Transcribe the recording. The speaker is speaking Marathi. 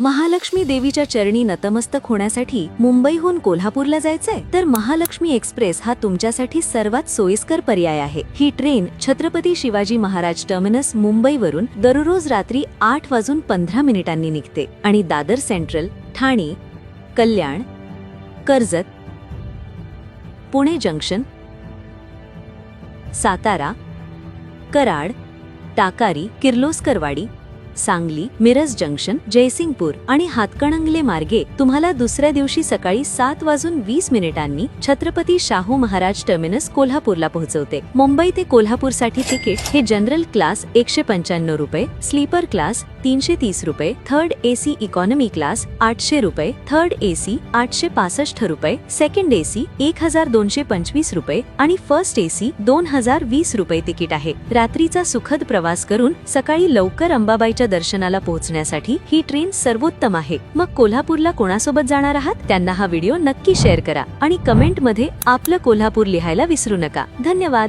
महालक्ष्मी देवीच्या चरणी नतमस्तक होण्यासाठी मुंबईहून कोल्हापूरला जायचंय तर महालक्ष्मी एक्सप्रेस हा तुमच्यासाठी सर्वात सोयीस्कर पर्याय आहे। ही ट्रेन छत्रपती शिवाजी महाराज टर्मिनस मुंबईवरून दररोज रात्री 8:15 निघते आणि दादर सेंट्रल, ठाणे, कल्याण, कर्जत, पुणे जंक्शन, सातारा, कराड, टाकारी, किर्लोस्करवाडी, सांगली, मिरज जंक्शन, जयसिंगपूर आणि हातकणंगले मार्गे तुम्हाला दुसऱ्या दिवशी सकाळी 7:20 छत्रपती शाहू महाराज टर्मिनस कोल्हापूरला पोहोचवते। मुंबई ते कोल्हापूरसाठी तिकीट हे जनरल क्लास 195 रुपये, स्लीपर क्लास 330 रुपये, थर्ड एसी इकॉनॉमी क्लास 800 रुपये, थर्ड एसी 865 रुपये, सेकंड एसी 1225 रुपये आणि फर्स्ट एसी 2020 रुपये तिकीट आहे। रात्रीचा सुखद प्रवास करून सकाळी लवकर अंबाबाईच्या दर्शनाला पोहोचण्यासाठी ही ट्रेन सर्वोत्तम आहे। मग कोल्हापूरला कोणासोबत जाणार आहात त्यांना हा व्हिडिओ नक्की शेअर करा आणि कमेंट मध्ये आपलं कोल्हापूर लिहायला विसरू नका। धन्यवाद।